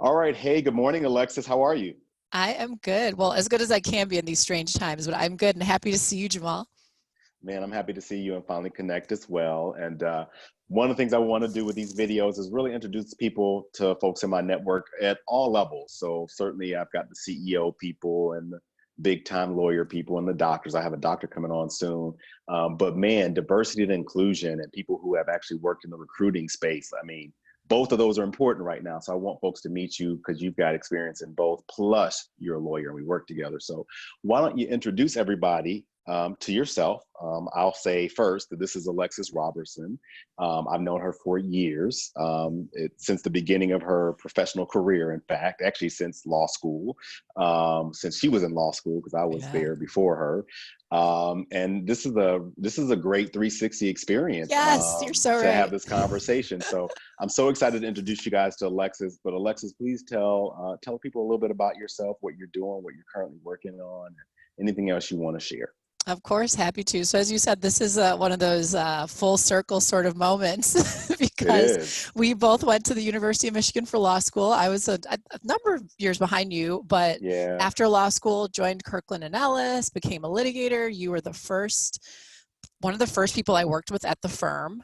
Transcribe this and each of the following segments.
All right. Hey, good morning, Alexis. How are you? I am good. Well, as good as I can be in these strange times, but I'm good and happy to see you, Jamal. Man, I'm happy to see you and finally connect as well. And one of the things I want to do with these videos is really introduce people to folks in my network at all levels. So certainly I've got the CEO people and the big time lawyer people and the doctors. I have a doctor coming on soon. But man, diversity and inclusion and people who have actually worked in the recruiting space. I mean, both of those are important right now. So I want folks to meet you because you've got experience in both, plus you're a lawyer and we work together. So why don't you introduce everybody to yourself? I'll say first that this is Alexis Robertson. I've known her for years, since the beginning of her professional career, in fact, actually since law school, since she was in law school, because I was Yeah. there before her. And this is a great 360 experience Yes, you're so to have right. this conversation. So I'm so excited to introduce you guys to Alexis. But Alexis, please tell people a little bit about yourself, what you're doing, what you're currently working on, anything else you want to share. Of course, happy to. So as you said, this is one of those full circle sort of moments It because is. we both went to the University of Michigan for law school. I was a number of years behind you, but Yeah. after law school, joined Kirkland and Ellis, became a litigator. You were one of the first people I worked with at the firm.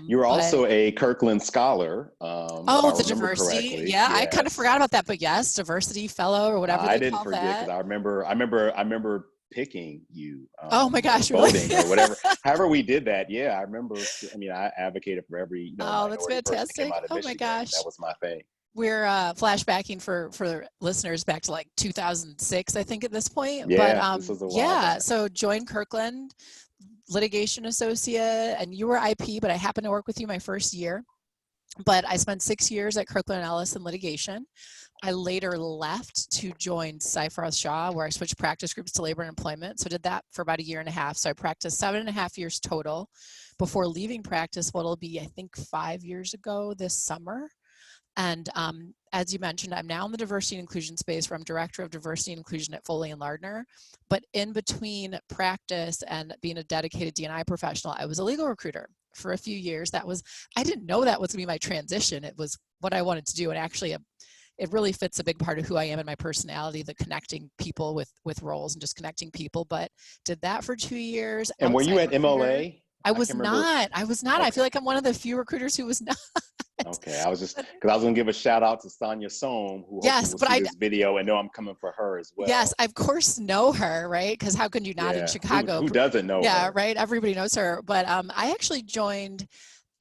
You were But also a Kirkland Scholar, if I oh, the remember diversity. correctly. Yeah, I kind of Yes. forgot about that, but yes, diversity fellow or whatever I they didn't call forget because that. I remember picking you, Oh my or gosh, really? voting or whatever. However we did that. Yeah, I remember. I mean, I advocated for every Oh, that's minority person to come fantastic. out of Oh my Michigan. gosh. That was my thing. We're flashbacking for listeners back to like 2006, I think, at this point. But Yeah, this was a while yeah, back. so joined Kirkland, litigation associate, and you were IP, but I happened to work with you my first year. But I spent 6 years at Kirkland and Ellis in litigation. I later left to join Seyfarth Shaw, where I switched practice groups to labor and employment. So I did that for about a year and a half. So I practiced 7.5 years total before leaving practice, what'll be, I think, 5 years ago this summer. And as you mentioned, I'm now in the diversity and inclusion space where I'm director of diversity and inclusion at Foley and Larner. But in between practice and being a dedicated D&I professional, I was a legal recruiter for a few years. I didn't know that was going to be my transition. It was what I wanted to do. And actually, it really fits a big part of who I am and my personality, the connecting people with roles and just connecting people. But did that for 2 years, And were you outside at recruiter. MLA? I I was can't remember. not. I was not. I Okay. feel like I'm one of the few recruiters who was not. Okay, I was just because I was gonna give a shout out to Sonia Soam, who hopefully Yes, will but see this video and know I'm coming for her as yes, well. I of course know her, right? Because how can you not in Yeah, who Chicago? who doesn't know Yeah, her? right. Everybody knows her. But I actually joined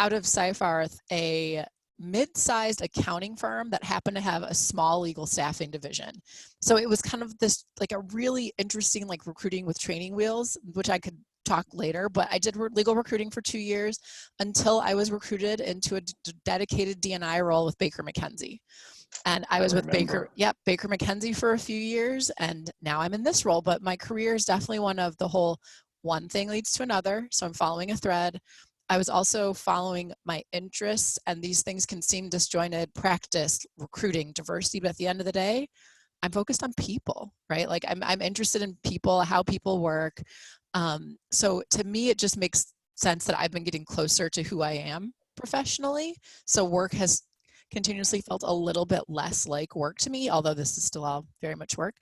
out of Seyfarth a mid-sized accounting firm that happened to have a small legal staffing division. So it was kind of this like a really interesting like recruiting with training wheels, which I could talk later. But I did legal recruiting for 2 years until I was recruited into a dedicated D&I role with Baker McKenzie. And I I was with remember. Baker McKenzie for a few years, and now I'm in this role. But my career is definitely one of the whole one thing leads to another. So I'm following a thread. I was also following my interests, and these things can seem disjointed: practice, recruiting, diversity. But at the end of the day, I'm focused on people, right? Like I'm interested in people, how people work. So to me, it just makes sense that I've been getting closer to who I am professionally. So work has continuously felt a little bit less like work to me, although this is still all very much work.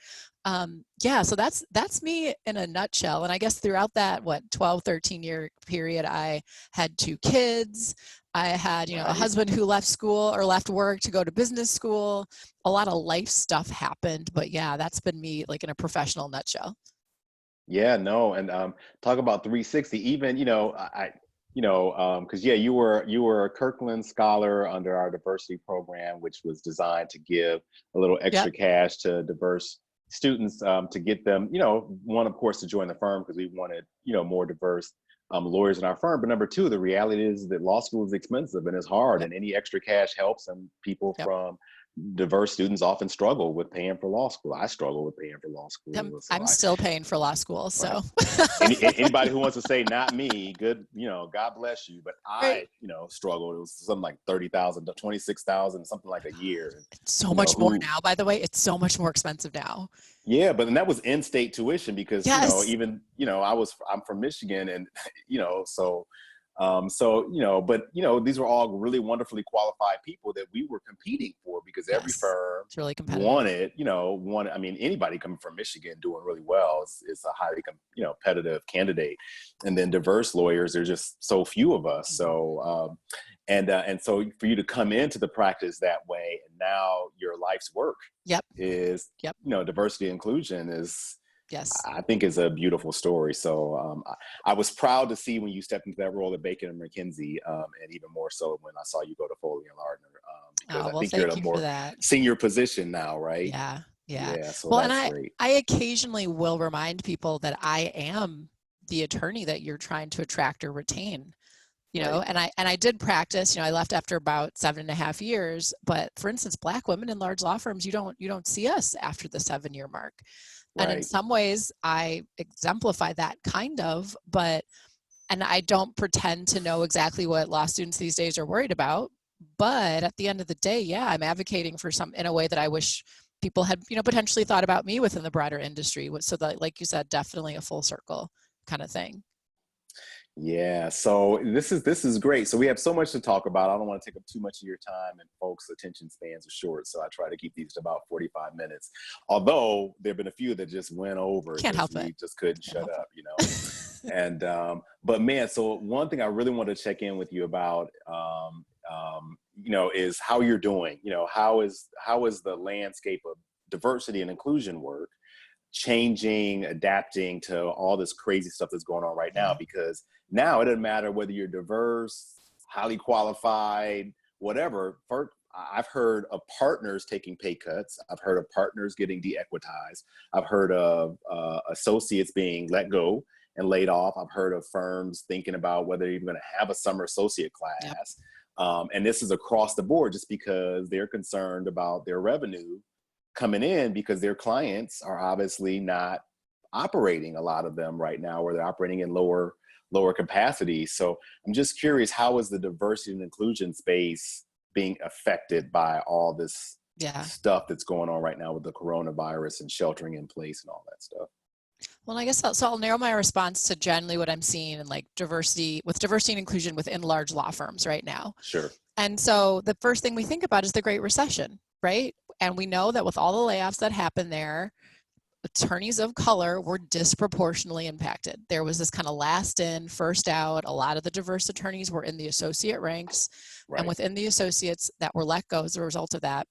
Yeah, so that's me in a nutshell. And I guess throughout that, 12, 13 year period, I had 2 kids. I had, a Right. husband who left school or left work to go to business school. A lot of life stuff happened, but yeah, that's been me like in a professional nutshell. Yeah, no, and talk about 360. Even because yeah, you were a Kirkland Scholar under our diversity program, which was designed to give a little Yep. extra cash to diverse students, to get them, one, of course, to join the firm because we wanted more diverse lawyers in our firm. But number two, the reality is that law school is expensive and it's hard, Yep. and any extra cash helps. And people Yep. from diverse students often struggle with paying for law school. I struggle with paying for law school, so I'm still paying for law school, right. so Anybody who wants to say not me, good, God bless you. But right. I, struggled. It was something like 30,000 to 26,000, something like a year. It's so much more Who, now, by the way. It's so much more expensive now. yeah, but then that was in-state tuition because Yes. even I'm from Michigan, and so So, but, these were all really wonderfully qualified people that we were competing for, because every Yes. firm It's really competitive. wanted, I mean, anybody coming from Michigan doing really well is a highly, competitive candidate. And then diverse lawyers, there's just so few of us. So, and so for you to come into the practice that way, and now your life's work is, diversity and inclusion is, Yes. I think is a beautiful story. So I was proud to see when you stepped into that role at Bacon and McKenzie, and even more so when I saw you go to Foley and Larner, because I think you're in a more senior position now, right? Yeah. Yeah. So well, that's and great. I occasionally will remind people that I am the attorney that you're trying to attract or retain. And I did practice, I left after about 7.5 years, but for instance, Black women in large law firms, you don't see us after the 7-year mark. And in some ways I exemplify that kind of, and I don't pretend to know exactly what law students these days are worried about, but at the end of the day, I'm advocating for some in a way that I wish people had, potentially thought about me within the broader industry. So that, like you said, definitely a full circle kind of thing. Yeah, so this is great. So we have so much to talk about. I don't want to take up too much of your time, and folks' attention spans are short, so I try to keep these to about 45 minutes. Although there have been a few that just went over. Can't help it. We just couldn't shut up, And but man, so one thing I really want to check in with you about, is how you're doing. How is the landscape of diversity and inclusion work changing, adapting to all this crazy stuff that's going on right now? Because now it doesn't matter whether you're diverse, highly qualified, whatever. I've heard of partners taking pay cuts. I've heard of partners getting de-equitized. I've heard of associates being let go and laid off. I've heard of firms thinking about whether they're even going to have a summer associate class. And this is across the board, just because they're concerned about their revenue coming in, because their clients are obviously not operating, a lot of them right now, where they're operating in lower capacity. So I'm just curious, how is the diversity and inclusion space being affected by all this stuff that's going on right now with the coronavirus and sheltering in place and all that stuff? Well, I guess I'll narrow my response to generally what I'm seeing in diversity and inclusion within large law firms right now. Sure. And so the first thing we think about is the Great Recession, right? And we know that with all the layoffs that happened there, attorneys of color were disproportionately impacted. There was this kind of last in, first out. A lot of the diverse attorneys were in the associate ranks. And within the associates that were let go as a result of that,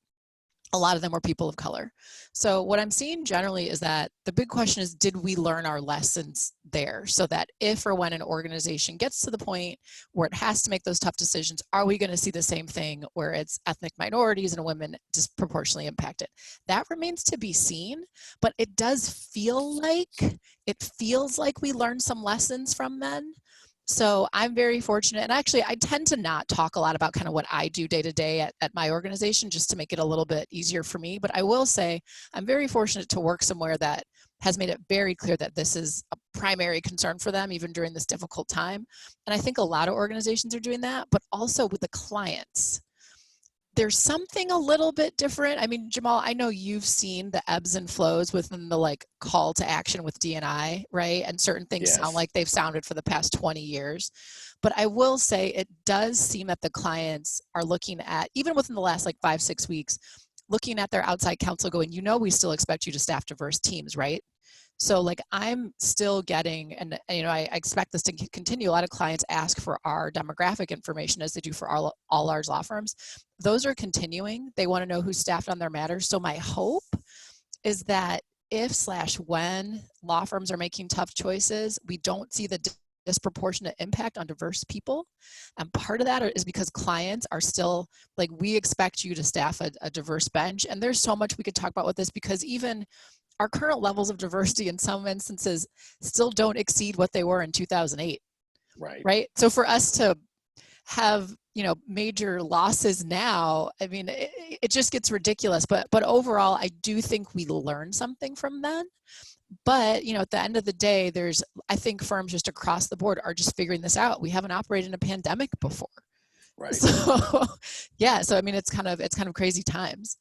a lot of them were people of color. So what I'm seeing generally is that the big question is, did we learn our lessons there? So that if or when an organization gets to the point where it has to make those tough decisions, are we going to see the same thing where it's ethnic minorities and women disproportionately impacted? That remains to be seen, but it does feel like we learned some lessons from then. So I'm very fortunate, and actually I tend to not talk a lot about kind of what I do day to day at my organization, just to make it a little bit easier for me. But I will say I'm very fortunate to work somewhere that has made it very clear that this is a primary concern for them, even during this difficult time. And I think a lot of organizations are doing that, but also with the clients. There's something a little bit different. I mean, Jamal, I know you've seen the ebbs and flows within the call to action with D&I, right? And certain things sound like they've sounded for the past 20 years. But I will say it does seem that the clients are looking at, even within the last 5-6 weeks, looking at their outside counsel going, we still expect you to staff diverse teams, right? So I'm still getting, and I expect this to continue. A lot of clients ask for our demographic information, as they do for all large law firms. Those are continuing. They want to know who's staffed on their matters. So my hope is that if/when law firms are making tough choices, we don't see the disproportionate impact on diverse people. And part of that is because clients are still we expect you to staff a diverse bench. And there's so much we could talk about with this, because even our current levels of diversity in some instances still don't exceed what they were in 2008. Right. So for us to have, major losses now, I mean, it just gets ridiculous. But overall, I do think we learned something from then. But, at the end of the day, I think firms just across the board are just figuring this out. We haven't operated in a pandemic before. Right. So, so I mean, it's kind of crazy times.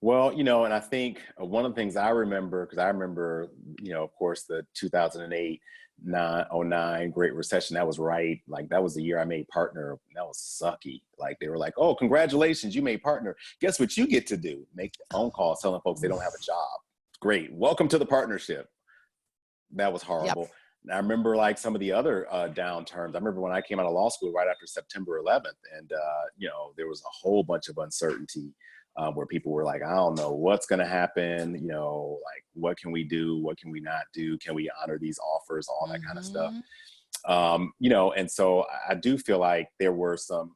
Well, and I think one of the things I remember, because I remember, of course, the 2008, 09 Great Recession, that was right. Like, that was the year I made partner. That was sucky. Like, they were like, oh, congratulations, you made partner. Guess what you get to do? Make phone calls telling folks they don't have a job. Great. Welcome to the partnership. That was horrible. Yep. And I remember like some of the other downturns. I remember when I came out of law school right after September 11th, and there was a whole bunch of uncertainty where people were like, I don't know what's going to happen. Like, what can we do? What can we not do? Can we honor these offers? All that kind of stuff. And so I do feel like there were some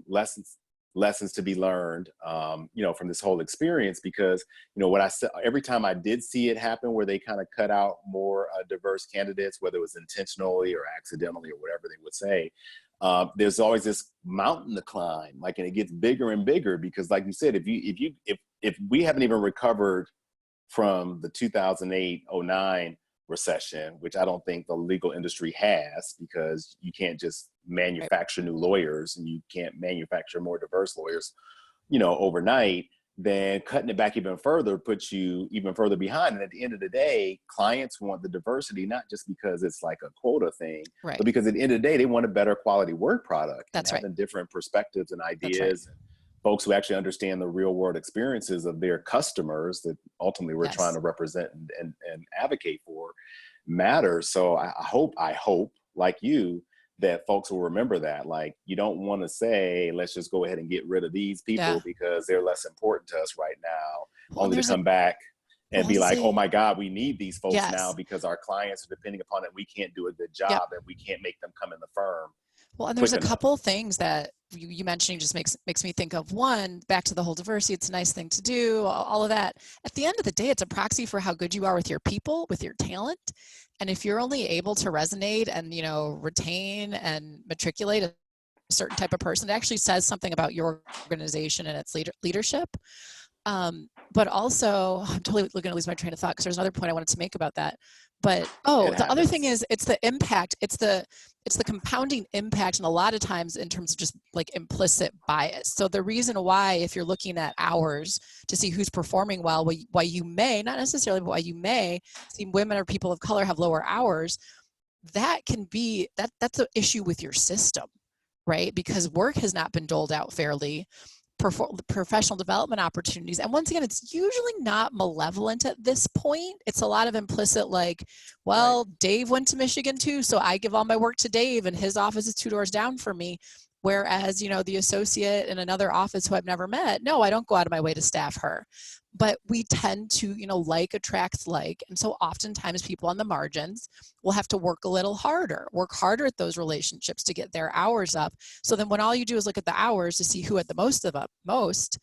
lessons to be learned, from this whole experience, because, what I said, every time I did see it happen where they kind of cut out more diverse candidates, whether it was intentionally or accidentally or whatever they would say, there's always this mountain to climb, like, and it gets bigger and bigger because, like you said, if we haven't even recovered from the 2008-09 recession, which I don't think the legal industry has, because you can't just manufacture new lawyers and you can't manufacture more diverse lawyers, overnight, then cutting it back even further puts you even further behind. And at the end of the day, clients want the diversity, not just because it's like a quota thing, Right. but because at the end of the day, they want a better quality work product. That's and right. having different perspectives and ideas. That's right. And folks who actually understand the real world experiences of their customers that ultimately we're trying to represent and advocate for matters. So I hope, like you, that folks will remember that. Like, you don't want to say, let's just go ahead and get rid of these people because they're less important to us right now, only to come back and be like, oh my God, we need these folks now because our clients are depending upon it. We can't do a good job and we can't make them come in the firm. Well, and there's a couple things that you mentioning just makes me think of. One, back to the whole diversity, it's a nice thing to do, all of that. At the end of the day, it's a proxy for how good you are with your people, with your talent. And if you're only able to resonate and, retain and matriculate a certain type of person, it actually says something about your organization and its leadership. But also, I'm totally going to lose my train of thought because there's another point I wanted to make about that. But the other thing is, it's the impact, it's the compounding impact, and a lot of times in terms of just like implicit bias. So the reason why, if you're looking at hours to see who's performing well, why you may, not necessarily, but why you may see women or people of color have lower hours, that can be, that's an issue with your system, right? Because work has not been doled out fairly. Professional development opportunities. And once again, it's usually not malevolent at this point. It's a lot of implicit, like, well, Dave went to Michigan too, so I give all my work to Dave and his office is 2 doors down from me. Whereas, the associate in another office who I've never met, no, I don't go out of my way to staff her. But we tend to, like attracts like. And so oftentimes people on the margins will have to work a little harder, at those relationships to get their hours up. So then when all you do is look at the hours to see who had the most,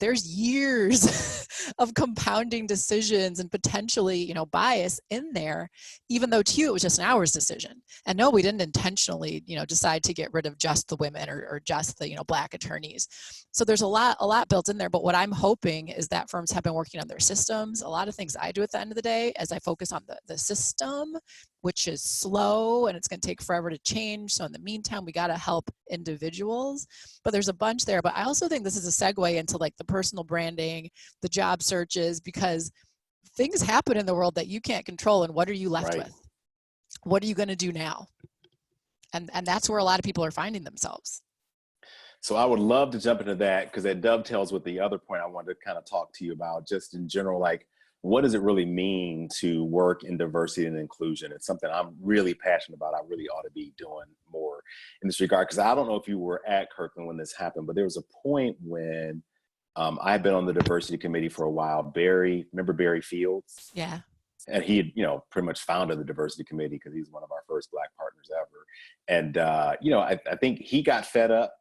there's years of compounding decisions and potentially, bias in there, even though to you it was just an hours decision. And no, we didn't intentionally, decide to get rid of just the women or just the, Black attorneys. So there's a lot built in there. But what I'm hoping is that firms have been working on their systems. A lot of things I do at the end of the day as I focus on the system, which is slow and it's going to take forever to change. So in the meantime, we got to help individuals, but there's a bunch there. But I also think this is a segue into like the personal branding, the job searches, because things happen in the world that you can't control. And what are you left with? What are you going to do now? And that's where a lot of people are finding themselves. So I would love to jump into that because it dovetails with the other point I wanted to kind of talk to you about, just in general, like, what does it really mean to work in diversity and inclusion? It's something I'm really passionate about. I really ought to be doing more in this regard, because I don't know if you were at Kirkland when this happened, but there was a point when I've been on the diversity committee for a while. Remember Barry Fields? Yeah. And he had, pretty much founded the diversity committee because he's one of our first Black partners ever. And, I think he got fed up,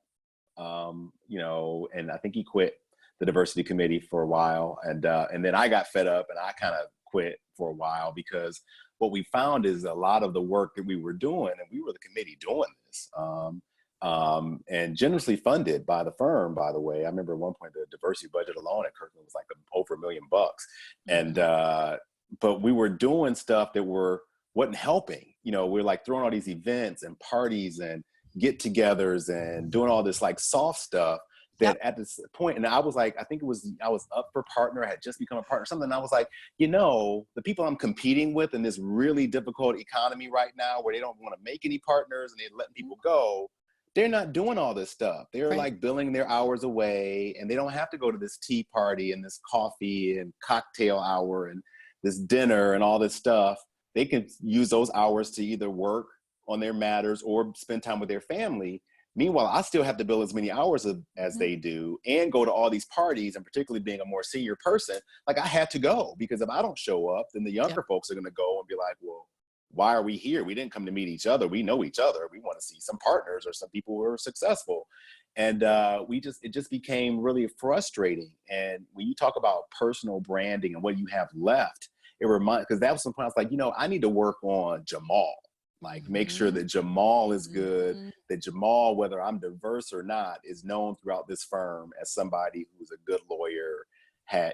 and I think he quit the diversity committee for a while. And then I got fed up and I kind of quit for a while, because what we found is a lot of the work that we were doing, and we were the committee doing this, and generously funded by the firm, by the way. I remember at one point the diversity budget alone at Kirkland was like over $1 million. And, but we were doing stuff that wasn't helping. We're like throwing all these events and parties and get-togethers and doing all this like soft stuff that at this point, and I was like, I was up for partner, I had just become a partner, something. And I was like, the people I'm competing with in this really difficult economy right now, where they don't want to make any partners and they're letting people go, they're not doing all this stuff. They're like billing their hours away, and they don't have to go to this tea party and this coffee and cocktail hour and this dinner and all this stuff. They can use those hours to either work on their matters or spend time with their family. Meanwhile, I still have to bill as many hours as they do and go to all these parties, and particularly being a more senior person, like I had to go, because if I don't show up, then the younger folks are going to go and be like, well, why are we here? We didn't come to meet each other. We know each other. We want to see some partners or some people who are successful. And it just became really frustrating. And when you talk about personal branding and what you have left, because that was some point I was like, I need to work on Jamal. Like, make sure that Jamal is good, that Jamal, whether I'm diverse or not, is known throughout this firm as somebody who's a good lawyer,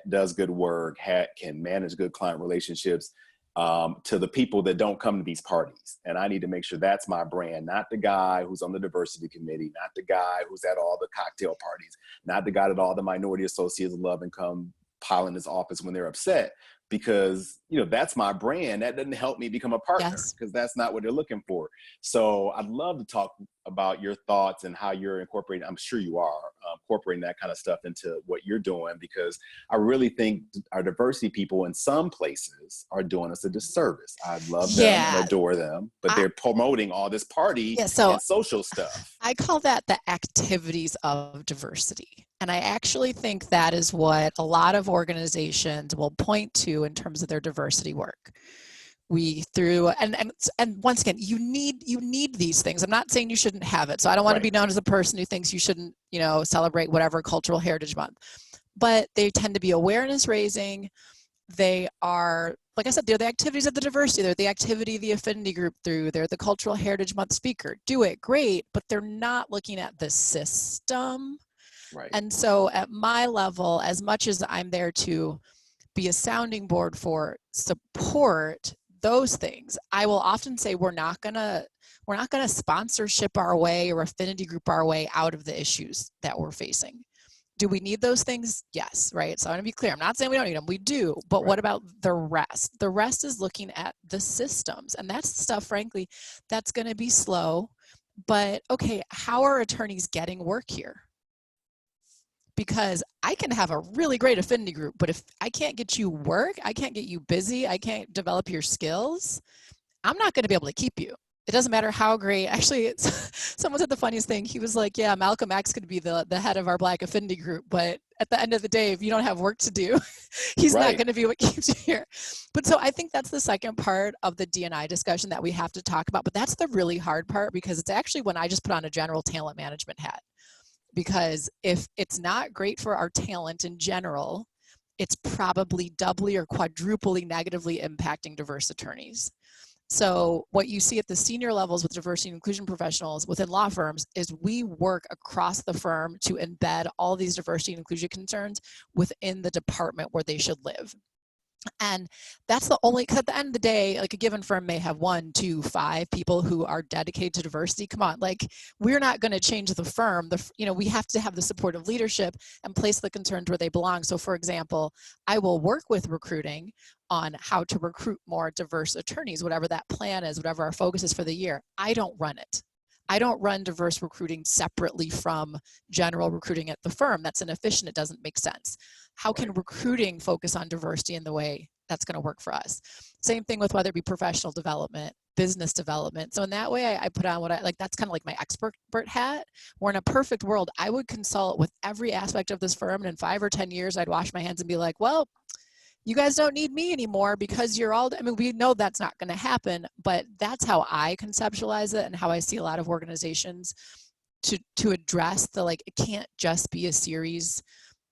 does good work, can manage good client relationships, to the people that don't come to these parties. And I need to make sure that's my brand, not the guy who's on the diversity committee, not the guy who's at all the cocktail parties, not the guy that all the minority associates love and come pile in his office when they're upset. Because that's my brand. That doesn't help me become a partner, because that's not what they're looking for. So I'd love to talk about your thoughts and how you're incorporating, I'm sure you are incorporating that kind of stuff into what you're doing, because I really think our diversity people in some places are doing us a disservice. I love them and adore them, but they're promoting all this party and social stuff. I call that the activities of diversity. And I actually think that is what a lot of organizations will point to in terms of their diversity work. And once again, you need these things. I'm not saying you shouldn't have it. So I don't want to be known as a person who thinks you shouldn't, celebrate whatever Cultural Heritage Month. But they tend to be awareness raising. They are, like I said, they're the activities of the diversity. They're the activity the affinity group through. They're the Cultural Heritage Month speaker. Do it, great, but they're not looking at the system. Right. And so at my level, as much as I'm there to be a sounding board for support those things, I will often say we're not gonna sponsorship our way or affinity group our way out of the issues that we're facing. Do we need those things? Yes, right? So I want to be clear. I'm not saying we don't need them. We do. But what about the rest? The rest is looking at the systems. And that's stuff, frankly, that's going to be slow. But okay, how are attorneys getting work here? Because I can have a really great affinity group, but if I can't get you work, I can't get you busy, I can't develop your skills, I'm not going to be able to keep you. It doesn't matter how great. Actually, someone said the funniest thing. He was like, yeah, Malcolm X could be the head of our Black affinity group, but at the end of the day, if you don't have work to do, he's not going to be what keeps you here. But so I think that's the second part of the D&I discussion that we have to talk about. But that's the really hard part, because it's actually when I just put on a general talent management hat. Because if it's not great for our talent in general, it's probably doubly or quadruply negatively impacting diverse attorneys. So what you see at the senior levels with diversity and inclusion professionals within law firms is we work across the firm to embed all these diversity and inclusion concerns within the department where they should live. And that's the only, because at the end of the day, like a given firm may have 1, 2, 5 people who are dedicated to diversity. Come on, like we're not going to change the firm. We have to have the supportive leadership and place the concerns where they belong. So for example, I will work with recruiting on how to recruit more diverse attorneys, whatever that plan is, whatever our focus is for the year. I don't run it. I don't run diverse recruiting separately from general recruiting at the firm. That's inefficient. It doesn't make sense. How can recruiting focus on diversity in the way that's going to work for us? Same thing with whether it be professional development, business development. So in that way, I put on what I like, that's kind of like my expert hat, where in a perfect world, I would consult with every aspect of this firm. And in 5 or 10 years, I'd wash my hands and be like, well, you guys don't need me anymore because you're all, I mean, we know that's not going to happen, but that's how I conceptualize it and how I see a lot of organizations to address the, like, it can't just be a series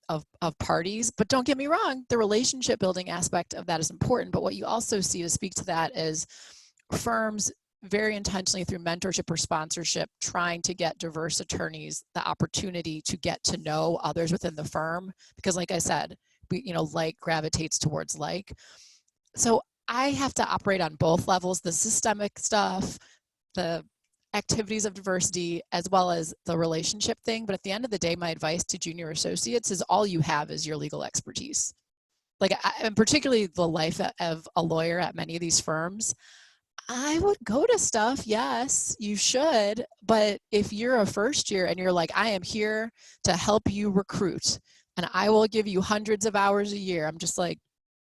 of parties. But don't get me wrong, the relationship building aspect of that is important. But what you also see to speak to that is firms very intentionally through mentorship or sponsorship trying to get diverse attorneys the opportunity to get to know others within the firm. Because like I said, like gravitates towards like. So I have to operate on both levels, the systemic stuff, the activities of diversity as well as the relationship thing. But at the end of the day, my advice to junior associates is all you have is your legal expertise. Like, and particularly the life of a lawyer at many of these firms, I would go to stuff. Yes, you should. But if you're a first year and you're like, I am here to help you recruit and I will give you hundreds of hours a year, I'm just like,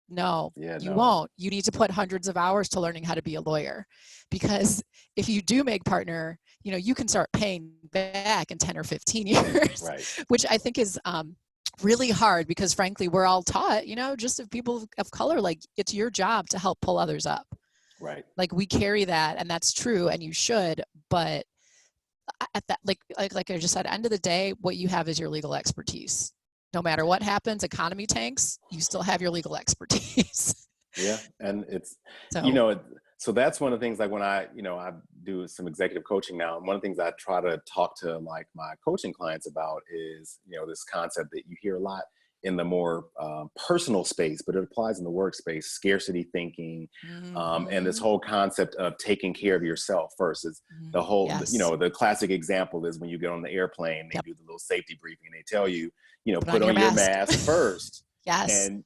no, you won't. You need to put hundreds of hours to learning how to be a lawyer, because if you do make partner, you know, you can start paying back in 10 or 15 years, right. which I think is really hard, because frankly, we're all taught, you know, just as people of color, like, it's your job to help pull others up. Right. Like, we carry that, and that's true, and you should, but at that, like I just said, at the end of the day, what you have is your legal expertise. No matter what happens, economy tanks, you still have your legal expertise. Yeah, and it's, So, you know, so that's one of the things, like when I do some executive coaching now, and one of the things I try to talk to like my coaching clients about is, you know, this concept that you hear a lot in the more personal space, but it applies in the workspace, scarcity thinking, and this whole concept of taking care of yourself first. Is the whole, yes. you know, the classic example is when you get on the airplane, they do the little safety briefing, and they tell you, you know, put on your mask first. Yes. And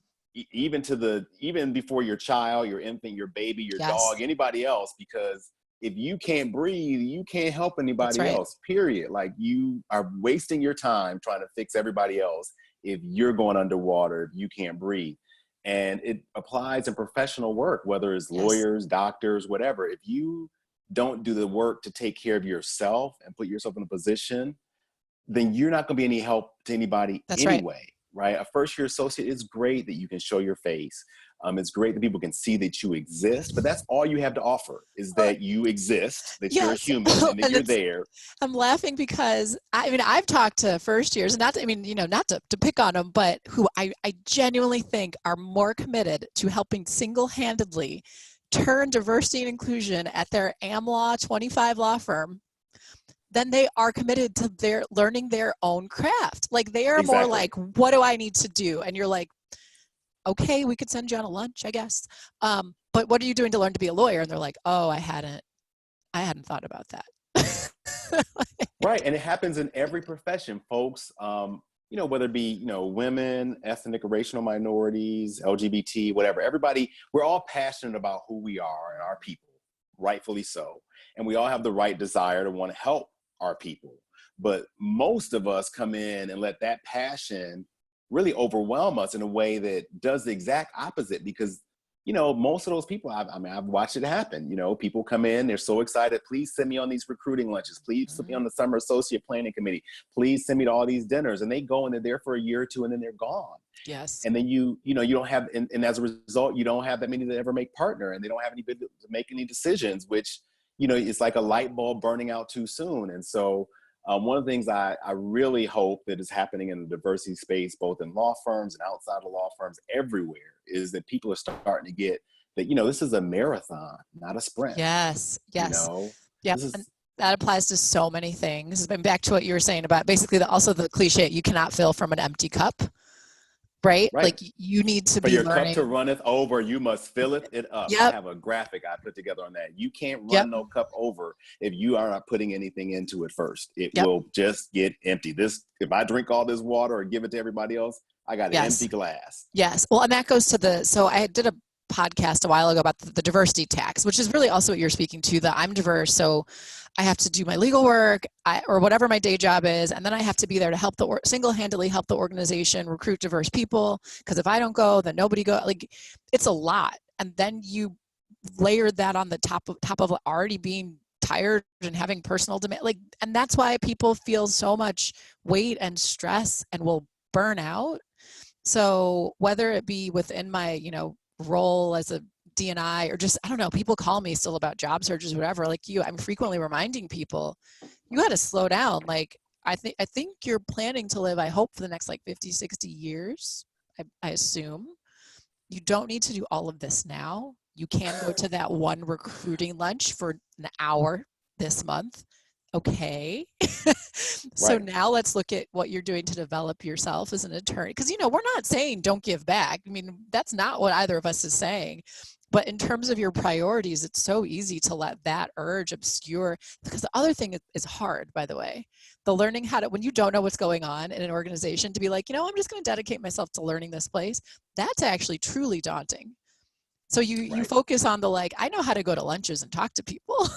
even before your child, your infant, your baby, your yes. dog, anybody else, because if you can't breathe, you can't help anybody right. else, period. Like, you are wasting your time trying to fix everybody else if you're going underwater, if you can't breathe. And it applies in professional work, whether it's lawyers, doctors, whatever. If you don't do the work to take care of yourself and put yourself in a position, then you're not going to be any help to anybody anyway, right? A first-year associate, is great that you can show your face. It's great that people can see that you exist, but that's all you have to offer, is that you exist, that you're a human, and that you're there. I'm laughing because, I mean, I've talked to first years, not to pick on them, but who I genuinely think are more committed to helping single-handedly turn diversity and inclusion at their AmLaw 25 law firm than they are committed to their learning their own craft. Like, they are more like, what do I need to do? And you're like, okay, we could send you on a lunch, I guess. But what are you doing to learn to be a lawyer? And they're like, oh, I hadn't thought about that. Right. And it happens in every profession, folks. You know, whether it be, you know, women, ethnic or racial minorities, LGBT, whatever, everybody, we're all passionate about who we are and our people, rightfully so. And we all have the right desire to want to help our people. But most of us come in and let that passion really overwhelm us in a way that does the exact opposite, because, you know, most of those people, I've watched it happen. You know, people come in, they're so excited. Please send me on these recruiting lunches. Please send me on the summer associate planning committee. Please send me to all these dinners. And they go and they're there for a year or two, and then they're gone. Yes. And then you don't have, and as a result, you don't have that many that ever make partner, and they don't have anybody to make any decisions, which, you know, it's like a light bulb burning out too soon. And so one of the things I really hope that is happening in the diversity space, both in law firms and outside of law firms, everywhere, is that people are starting to get that, you know, this is a marathon, not a sprint. Yes. Yes. You know? Yeah. And that applies to so many things. Back to what you were saying about basically also the cliche, you cannot fill from an empty cup. Right? Like, you need to be learning. For your cup to runneth over, you must fill it up. Yep. I have a graphic I put together on that. You can't run no cup over if you are not putting anything into it first. It will just get empty. If I drink all this water or give it to everybody else, I got an empty glass. Yes. Well, and that goes to so I did a podcast a while ago about the diversity tax, which is really also what you're speaking to, that I'm diverse. So I have to do my legal work or whatever my day job is. And then I have to be there to help single-handedly help the organization recruit diverse people. Because if I don't go, then nobody go. Like, it's a lot. And then you layer that on the top of already being tired and having personal demand. Like, and that's why people feel so much weight and stress and will burn out. So whether it be within my, you know, role as a D&I, or just, I don't know, people call me still about job searches, whatever, like I'm frequently reminding people, you got to slow down. Like, I think you're planning to live, I hope, for the next like 50, 60 years, I assume. You don't need to do all of this now. You can go to that one recruiting lunch for an hour this month Okay. So Right. now let's look at what you're doing to develop yourself as an attorney. Because, we're not saying don't give back. I mean, that's not what either of us is saying. But in terms of your priorities, it's so easy to let that urge obscure. Because the other thing is hard, by the way. The learning how to, when you don't know what's going on in an organization, to be like, I'm just going to dedicate myself to learning this place. That's actually truly daunting. So you Right. focus on the I know how to go to lunches and talk to people.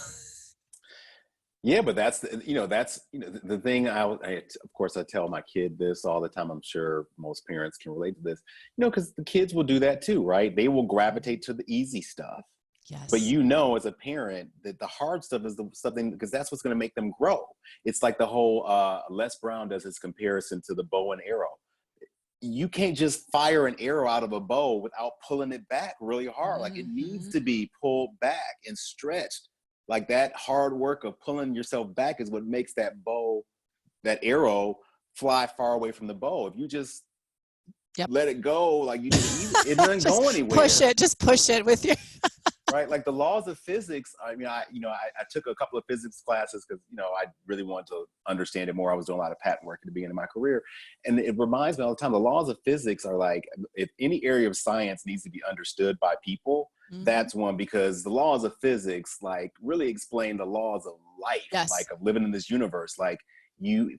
Yeah, but that's the thing. Of course I tell my kid this all the time. I'm sure most parents can relate to this. Because the kids will do that too, right? They will gravitate to the easy stuff. But Yes. as a parent, that the hard stuff is something, because that's what's going to make them grow. It's like the whole Les Brown does his comparison to the bow and arrow. You can't just fire an arrow out of a bow without pulling it back really hard. Like, it needs to be pulled back and stretched. Like, that hard work of pulling yourself back is what makes that arrow fly far away from the bow. If you just Yep. let it go, like it doesn't go anywhere. Just push it with your right. Like the laws of physics. I mean, I took a couple of physics classes because, I really wanted to understand it more. I was doing a lot of patent work at the beginning of my career. And it reminds me all the time, the laws of physics are like, if any area of science needs to be understood by people, that's one, because the laws of physics, like, really explain the laws of life, Yes. like of living in this universe. Like,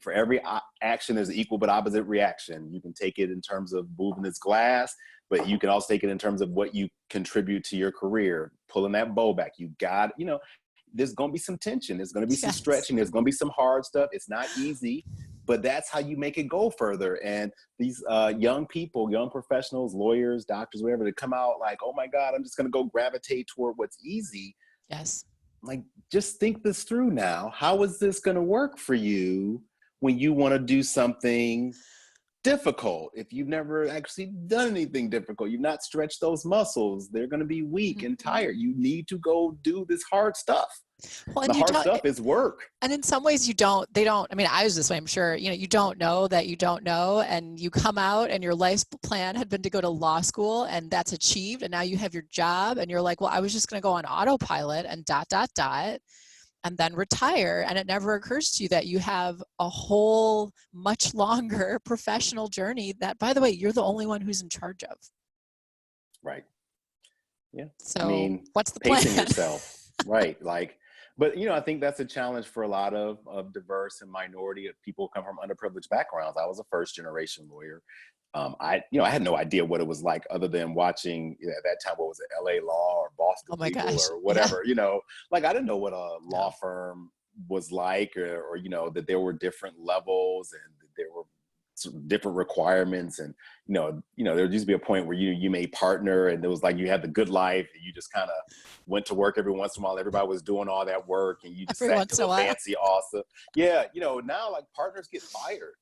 for every action, there's an equal but opposite reaction. You can take it in terms of moving this glass, but you can also take it in terms of what you contribute to your career, pulling that bow back. There's going to be some tension. There's going to be some stretching. There's going to be some hard stuff. It's not easy, but that's how you make it go further. And these young people, young professionals, lawyers, doctors, whatever, they come out like, oh my God, I'm just going to go gravitate toward what's easy. Yes. Like, just think this through now. How is this going to work for you when you want to do something difficult? If you've never actually done anything difficult, you've not stretched those muscles, they're going to be weak and tired. You need to go do this hard stuff. Well, the hard stuff is work. And in some ways I mean, I was this way, I'm sure, you don't know that you don't know, and you come out and your life plan had been to go to law school, and that's achieved. And now you have your job and you're like, well, I was just going to go on autopilot and ... and then retire. And it never occurs to you that you have a whole much longer professional journey that, by the way, you're the only one who's in charge of. Right. Yeah. So what's the plan? Pacing yourself. Right. Like, but, I think that's a challenge for a lot of diverse and minority of people who come from underprivileged backgrounds. I was a first generation lawyer. I had no idea what it was like other than watching at that time, what was it, LA Law or Boston Legal or whatever, like, I didn't know what a law firm was like, or that there were different levels and that there were different requirements. And, there used to be a point where you made partner, and it was like you had the good life, and you just kind of went to work every once in a while. Everybody was doing all that work, and you just sat to a fancy awesome. Yeah. Now, like, partners get fired.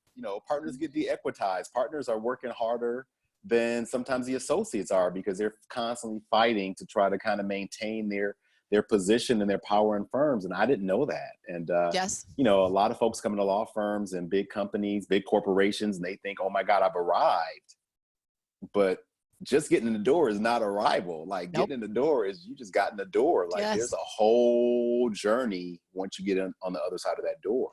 Partners get de-equitized. Partners are working harder than sometimes the associates are, because they're constantly fighting to try to kind of maintain their position and their power in firms. And I didn't know that. And, yes. A lot of folks come into law firms and big companies, big corporations, and they think, oh my God, I've arrived. But just getting in the door is not arrival. Like, getting in the door is you just got in the door. Like, there's a whole journey once you get on the other side of that door.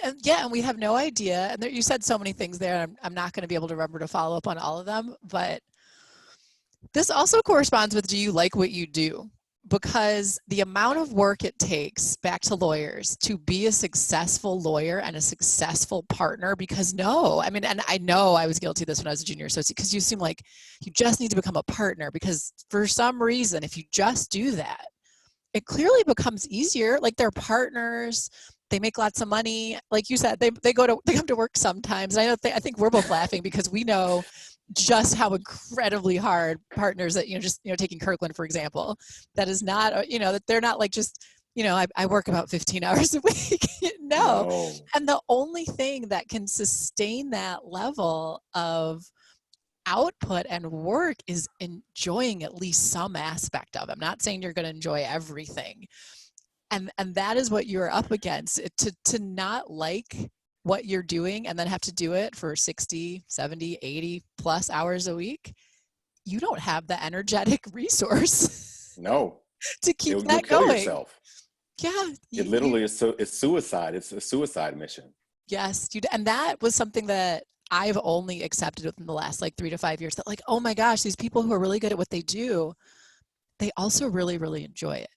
And we have no idea. And you said so many things there. I'm not going to be able to remember to follow up on all of them. But this also corresponds with, do you like what you do? Because the amount of work it takes, back to lawyers, to be a successful lawyer and a successful partner, because and I know I was guilty of this when I was a junior associate, because you seem like you just need to become a partner, because for some reason, if you just do that, it clearly becomes easier. Like, they're partners. They make lots of money. Like you said, they come to work sometimes. I think we're both laughing because we know just how incredibly hard partners that, taking Kirkland, for example, that is not, that they're not like just, I work about 15 hours a week. No. And the only thing that can sustain that level of output and work is enjoying at least some aspect of it. I'm not saying you're going to enjoy everything. And that is what you're up against. To not like what you're doing and then have to do it for 60, 70, 80 plus hours a week, you don't have the energetic resource to keep you'll that kill going. yourself. Yeah. It literally is, so it's suicide. It's a suicide mission. Yes. And that was something that I've only accepted within the last like 3 to 5 years, that like, oh my gosh, these people who are really good at what they do, they also really, really enjoy it.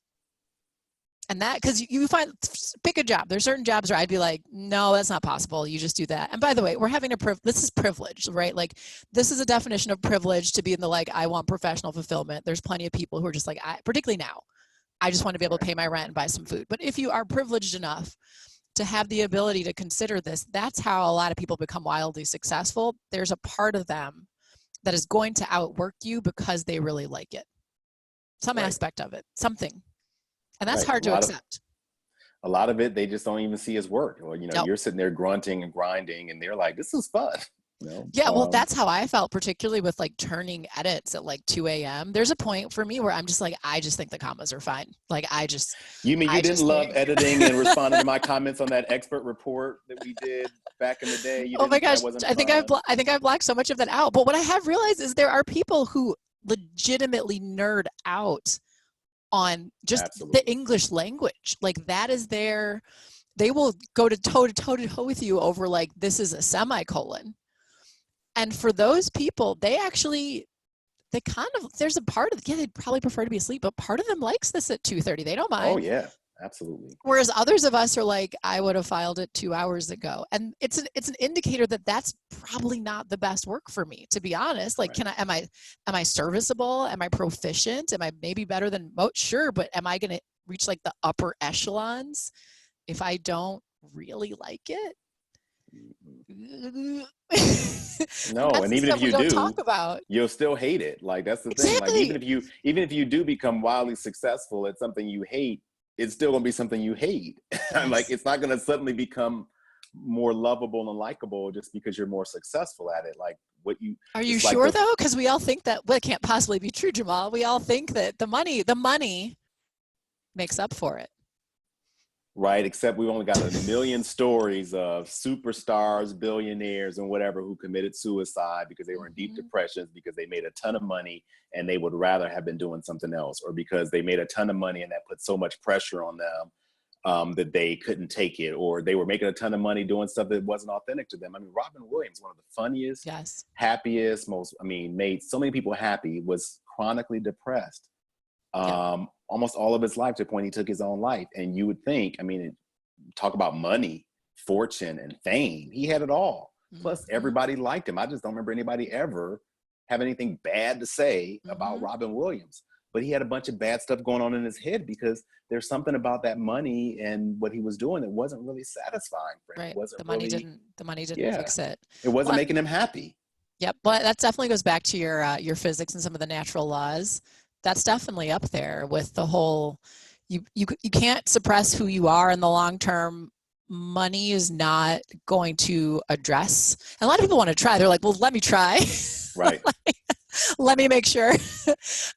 And that, because you find, pick a job. There's certain jobs where I'd be like, no, that's not possible. You just do that. And by the way, we're having this is privilege, right? Like, this is a definition of privilege, to be in the, like, I want professional fulfillment. There's plenty of people who are just like, particularly now, I just want to be able to pay my rent and buy some food. But if you are privileged enough to have the ability to consider this, that's how a lot of people become wildly successful. There's a part of them that is going to outwork you because they really like it. Some aspect of it, something. And that's hard to accept. A lot of it, they just don't even see as work. Or, you know, Nope. You're sitting there grunting and grinding, and they're like, this is fun. You know? Yeah, well, that's how I felt, particularly with like turning edits at like 2 a.m. There's a point for me where I'm just like, I just think the commas are fine. Like, You mean you didn't love editing and responding to my comments on that expert report that we did back in the day? Oh my gosh, I think I've blocked so much of that out. But what I have realized is there are people who legitimately nerd out on just the English language. Like, that is they will go toe to toe with you over like, this is a semicolon. And for those people, they kind of, there's a part of, they'd probably prefer to be asleep, but part of them likes this at 2:30. They don't mind. Oh yeah, absolutely. Whereas others of us are like, I would have filed it 2 hours ago. And it's an indicator that that's probably not the best work for me, to be honest. Like, am I serviceable? Am I proficient? Am I maybe better than most? Sure. But am I going to reach like the upper echelons if I don't really like it? No, and even if you do, talk about, you'll still hate it. Like, that's the thing. Like, even if you do become wildly successful at something you hate, it's still gonna be something you hate. Yes. Like, it's not gonna suddenly become more lovable and likable just because you're more successful at it. Like, are you sure though? Because we all think that, well, it can't possibly be true, Jamal. We all think that the money makes up for it. Right, except we've only got a million stories of superstars, billionaires, and whatever who committed suicide because they were in deep depressions, because they made a ton of money and they would rather have been doing something else, or because they made a ton of money and that put so much pressure on them that they couldn't take it, or they were making a ton of money doing stuff that wasn't authentic to them. I mean, Robin Williams, one of the funniest, happiest, made so many people happy, was chronically depressed. Almost all of his life, to the point he took his own life. And you would think, I mean, talk about money, fortune, and fame. He had it all. Plus, everybody liked him. I just don't remember anybody ever have anything bad to say about Robin Williams. But he had a bunch of bad stuff going on in his head because there's something about that money and what he was doing that wasn't really satisfying for him. Right. It wasn't the money didn't fix it. It wasn't making him happy. Yep. But that definitely goes back to your physics and some of the natural laws. That's definitely up there with the whole, you can't suppress who you are in the long term. Money is not going to address. And a lot of people want to try. They're like, well, let me try. Right. Let me make sure.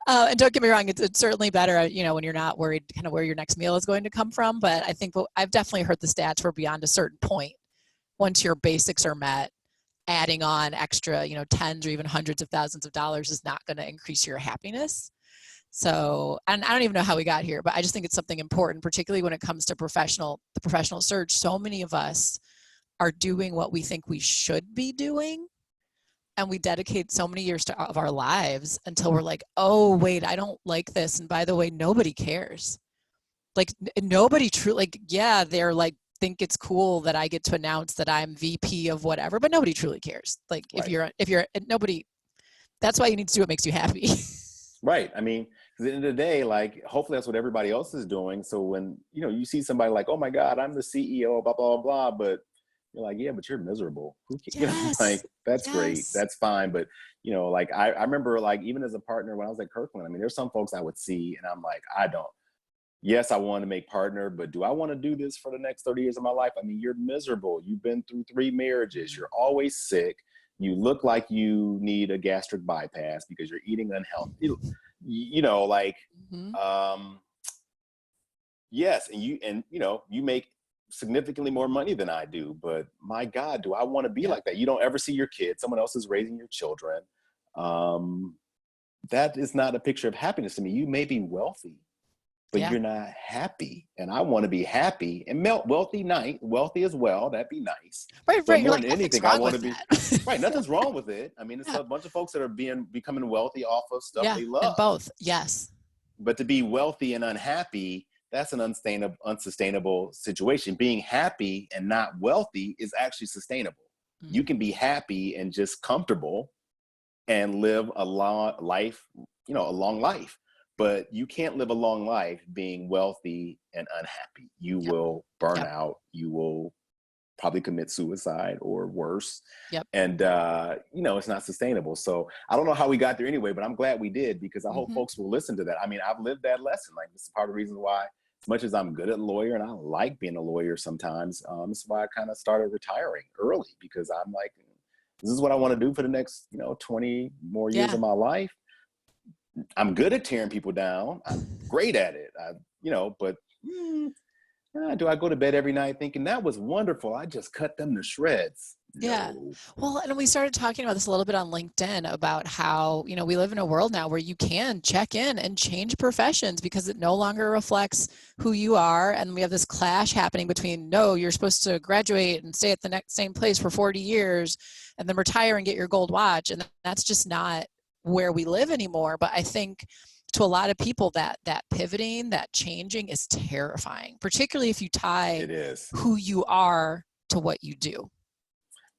And don't get me wrong, it's certainly better, when you're not worried kind of where your next meal is going to come from. But I think I've definitely heard the stats where beyond a certain point, once your basics are met, adding on extra, tens or even hundreds of thousands of dollars is not going to increase your happiness. So, and I don't even know how we got here, but I just think it's something important, particularly when it comes to the professional search. So many of us are doing what we think we should be doing. And we dedicate so many years of our lives until we're like, oh, wait, I don't like this. And by the way, nobody cares. Like, nobody truly, they're like, think it's cool that I get to announce that I'm VP of whatever, but nobody truly cares. Like, right. if you're nobody, that's why you need to do what makes you happy. Right. I mean, at the end of the day, like, hopefully that's what everybody else is doing. So when, you see somebody like, oh my God, I'm the CEO, blah, blah, blah, but you're like, yeah, but you're miserable. Yes. Like, that's great. That's fine. But, like, I remember, like, even as a partner when I was at Kirkland, I mean, there's some folks I would see and I'm like, yes, I want to make partner, but do I want to do this for the next 30 years of my life? I mean, you're miserable. You've been through 3 marriages. You're always sick. You look like you need a gastric bypass because you're eating unhealthy. Yes, and you make significantly more money than I do, but my God, do I want to be like that? You don't ever see your kids. Someone else is raising your children. That is not a picture of happiness to me. You may be wealthy, but Yeah. you're not happy. And I want to be happy and wealthy as well. That'd be nice. Right. But You're more like, than nothing's anything, I wrong want to with be that. right. Nothing's wrong with it. I mean, it's Yeah. a bunch of folks that are becoming wealthy off of stuff Yeah. they love. And both. Yes. But to be wealthy and unhappy, that's an unsustainable situation. Being happy and not wealthy is actually sustainable. You can be happy and just comfortable and live a long life, a long life. But you can't live a long life being wealthy and unhappy. You Yep. will burn Yep. out. You will probably commit suicide or worse. Yep. And, it's not sustainable. So I don't know how we got there anyway, but I'm glad we did, because I hope folks will listen to that. I mean, I've lived that lesson. Like, this is part of the reason why, as much as I'm good at lawyer and I like being a lawyer sometimes, this is why I kind of started retiring early, because I'm like, this is what I want to do for the next, 20 more years of my life. I'm good at tearing people down. I'm great at it. But do I go to bed every night thinking that was wonderful? I just cut them to shreds. Yeah. No. Well, and we started talking about this a little bit on LinkedIn about how, we live in a world now where you can check in and change professions because it no longer reflects who you are. And we have this clash happening between, no, you're supposed to graduate and stay at the same place for 40 years and then retire and get your gold watch. And that's just not where we live anymore. But I think to a lot of people that pivoting, that changing is terrifying, particularly if you tie who you are to what you do.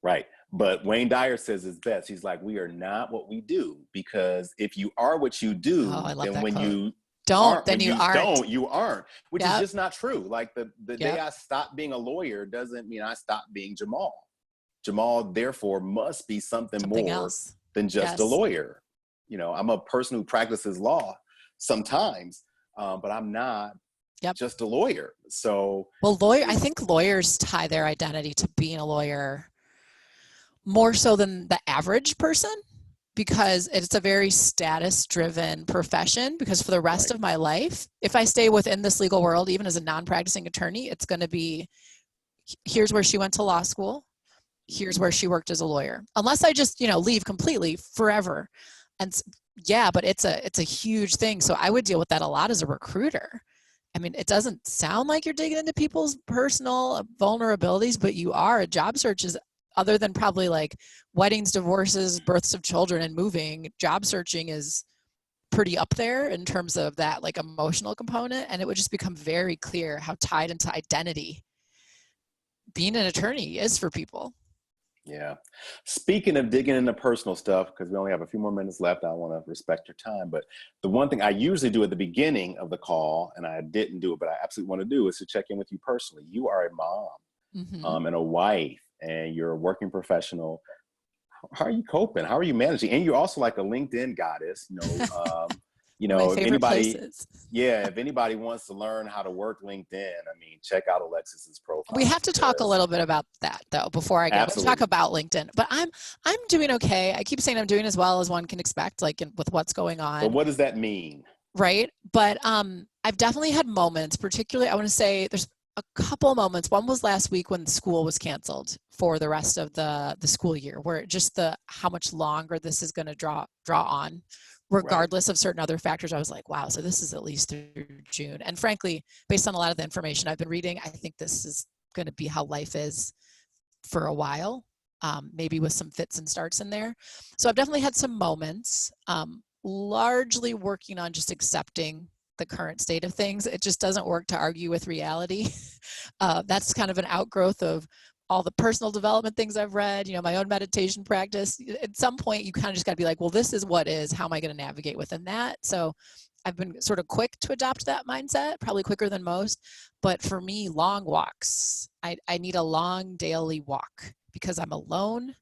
Right. But Wayne Dyer says it's best. He's like, we are not what we do, because if you are what you do, then when you don't, then you aren't. You aren't, which is just not true. Like the day I stopped being a lawyer doesn't mean I stopped being Jamal. Jamal, therefore, must be something more else than just a lawyer. I'm a person who practices law sometimes, but I'm not just a lawyer. So, I think lawyers tie their identity to being a lawyer more so than the average person, because it's a very status-driven profession. Because for the rest of my life, if I stay within this legal world, even as a non-practicing attorney, it's going to be, here's where she went to law school, here's where she worked as a lawyer, unless I just leave completely forever. And but it's a huge thing. So I would deal with that a lot as a recruiter. I mean, it doesn't sound like you're digging into people's personal vulnerabilities, but you are. A job search is, other than probably like weddings, divorces, births of children, and moving, job searching is pretty up there in terms of that like emotional component. And it would just become very clear how tied into identity being an attorney is for people. Yeah. Speaking of digging into personal stuff, because we only have a few more minutes left, I want to respect your time. But the one thing I usually do at the beginning of the call, and I didn't do it, but I absolutely want to do, is to check in with you personally. You are a mom and a wife, and you're a working professional. How are you coping? How are you managing? And you're also like a LinkedIn goddess, if anybody wants to learn how to work LinkedIn, I mean, check out Alexis's profile. We have to talk a little bit about that though before I go. Let's talk about LinkedIn. But I'm doing okay. I keep saying I'm doing as well as one can expect, like with what's going on. But what does that mean? Right. But I've definitely had moments, particularly I want to say there's a couple of moments. One was last week when school was canceled for the rest of the school year, where just how much longer this is going to draw on, regardless of certain other factors. I was like, wow, so this is at least through June. And frankly, based on a lot of the information I've been reading, I think this is going to be how life is for a while, maybe with some fits and starts in there. So I've definitely had some moments, largely working on just accepting the current state of things. It just doesn't work to argue with reality. That's kind of an outgrowth of all the personal development things I've read, my own meditation practice. At some point, you kind of just got to be like, well, this is what is. How am I going to navigate within that? So I've been sort of quick to adopt that mindset, probably quicker than most. But for me, long walks. I need a long daily walk because I'm alone.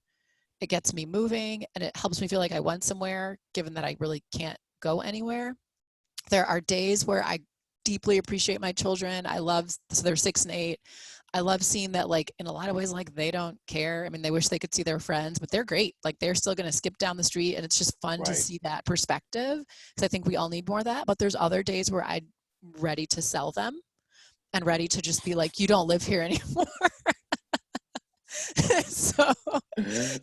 It gets me moving and it helps me feel like I went somewhere, given that I really can't go anywhere. There are days where I deeply appreciate my children. So they're 6 and 8. I love seeing that, like, in a lot of ways, like, they don't care. I mean, they wish they could see their friends, but they're great. Like, they're still going to skip down the street, and it's just fun to see that perspective, because I think we all need more of that. But there's other days where I'm ready to sell them and ready to just be like, you don't live here anymore. So,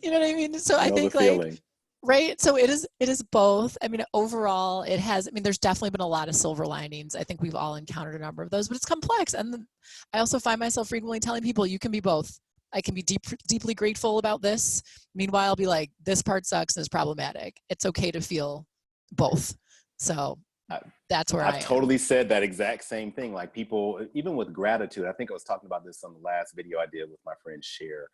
you know what I mean? So I think, like, Right. So it is both. I mean, overall, there's definitely been a lot of silver linings. I think we've all encountered a number of those, but it's complex. And I also find myself frequently telling people you can be both. I can be deeply grateful about this. Meanwhile, I'll be like, this part sucks and is problematic. It's okay to feel both. So that's where I've I am. totally said that exact same thing. Like people, even with gratitude, I think I was talking about this on the last video I did with my friend Cher.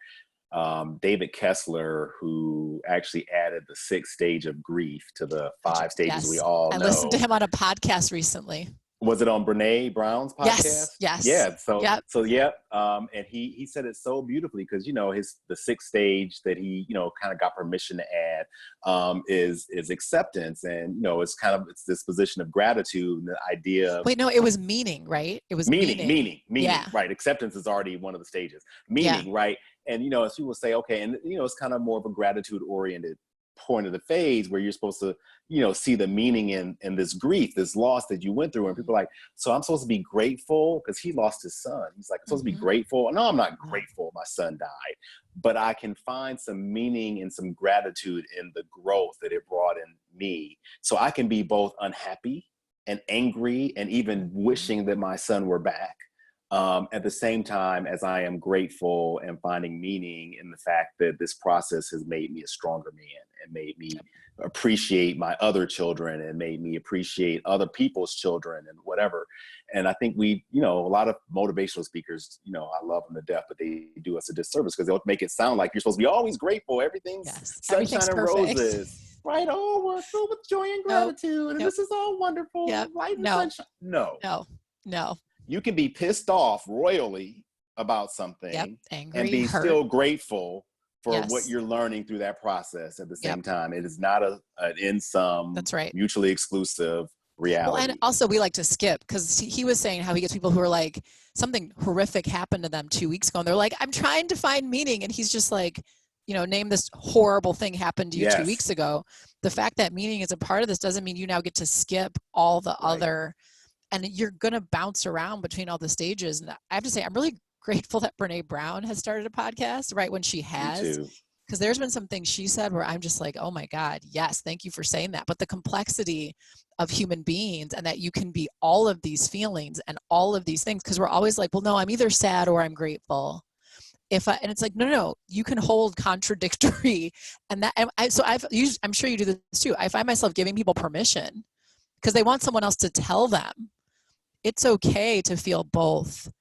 David Kessler, who actually added the 6th stage of grief to the 5 stages we all know. I listened to him on a podcast recently. Was it on Brene Brown's podcast? Yes. Yeah. So yep. And he said it so beautifully because, you know, the 6th stage that he, you know, kind of got permission to add is acceptance. And, you know, it's this position of gratitude and the idea of. Wait, no, it was meaning, right? It was meaning. Yeah. Right. Acceptance is already one of the stages. Meaning, right. And, you know, as people say, okay, and, you know, it's kind of more of a gratitude oriented point of the phase where you're supposed to, you know, see the meaning in this grief, this loss that you went through. And people are like, so I'm supposed to be grateful because he lost his son. He's like, I'm supposed to be grateful. No, I'm not grateful my son died, but I can find some meaning and some gratitude in the growth that it brought in me. So I can be both unhappy and angry and even wishing that my son were back. At the same time as I am grateful and finding meaning in the fact that this process has made me a stronger man and made me appreciate my other children and made me appreciate other people's children and whatever. And I think we, you know, a lot of motivational speakers, you know, I love them to death, but they do us a disservice because they'll make it sound like you're supposed to be always grateful. Everything's sunshine and roses. Right? Oh, we're filled with joy and gratitude and this is all wonderful. Light and sunshine. No. You can be pissed off royally about something angry, and be hurt. still grateful for what you're learning through that process at the same time. It is not an in sum, mutually exclusive reality. Well, and also we like to skip because he was saying how he gets people who are like, something horrific happened to them 2 weeks ago and they're like, I'm trying to find meaning. And he's just like, you know, name this horrible thing happened to you 2 weeks ago. The fact that meaning is a part of this doesn't mean you now get to skip all the other. And you're going to bounce around between all the stages. And I have to say, I'm really grateful that Brene Brown has started a podcast right when she has. Because there's been some things she said where I'm just like, oh my God, yes, thank you for saying that. But the complexity of human beings and that you can be all of these feelings and all of these things, because we're always like, well, no, I'm either sad or I'm grateful. And it's like, no, you can hold contradictory. And that, I'm sure you do this too. I find myself giving people permission because they want someone else to tell them. It's okay to feel both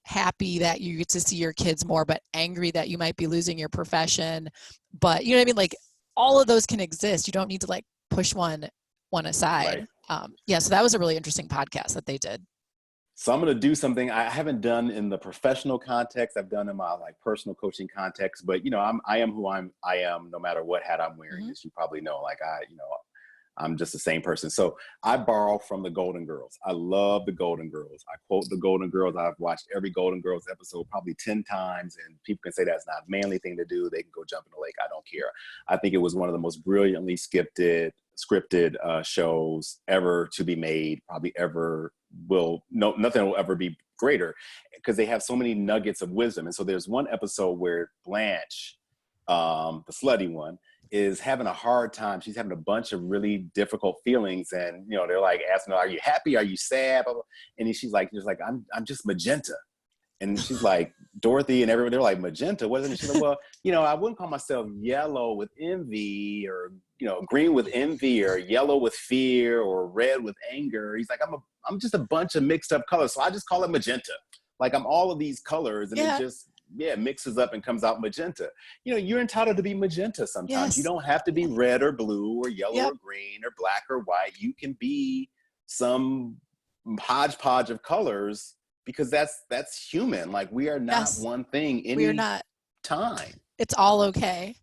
happy that you get to see your kids more, but angry that you might be losing your profession. But you know what I mean? Like all of those can exist. You don't need to like push one aside. So that was a really interesting podcast that they did. So I'm going to do something I haven't done in the professional context. I've done in my like personal coaching context, but you know, I am who I am no matter what hat I'm wearing, as you probably know, I'm just the same person. So I borrow from the Golden Girls. I love the Golden Girls. I quote the Golden Girls. I've watched every Golden Girls episode probably 10 times, and people can say that's not a manly thing to do. They can go jump in the lake. I don't care. I think it was one of the most brilliantly scripted shows ever to be made, probably ever will. No, nothing will ever be greater because they have so many nuggets of wisdom. And so there's one episode where Blanche, the slutty one, is having a hard time. She's having a bunch of really difficult feelings, and you know they're like asking her, "Are you happy? Are you sad?" Blah, blah. And she's like, "I'm just magenta." And she's like, Dorothy and everyone, they're like, "Magenta? What is it?" And she's like, "Well, you know, I wouldn't call myself yellow with envy, or you know, green with envy, or yellow with fear, or red with anger." He's like, "I'm just a bunch of mixed up colors, so I just call it magenta. Like I'm all of these colors, and it just." Mixes up and comes out magenta. You know, you're entitled to be magenta sometimes. Yes. You don't have to be red or blue or yellow or green or black or white. You can be some hodgepodge of colors because that's human. Like we are not one thing any time. It's all okay.